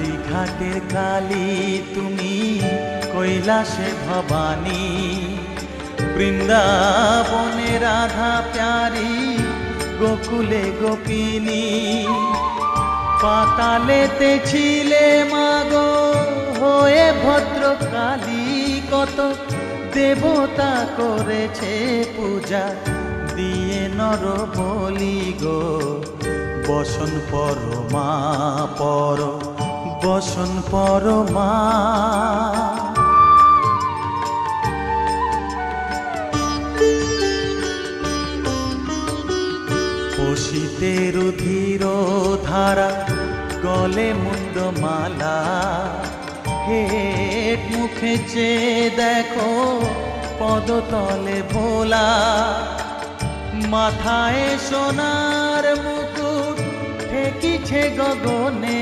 কালীঘাটের কালী তুমি, কৈলাসে ভবানী, বৃন্দাবনে রাধা প্যারি, গোকুলে গোপিনী। পাতালেতে ছিলে মাগো হয়ে ভদ্রকালী, কত দেবতা করেছে পূজা দিয়ে নর বলি গো। বসন পরমা পর, বসন পরমা। পশিতে রুধির ধারা, গলে মুন্ডমালা, হেট মুখে চেয়ে দেখো পদতলে ভোলা। মাথায় সোনার মুকুট ঠেকিছে গগনে,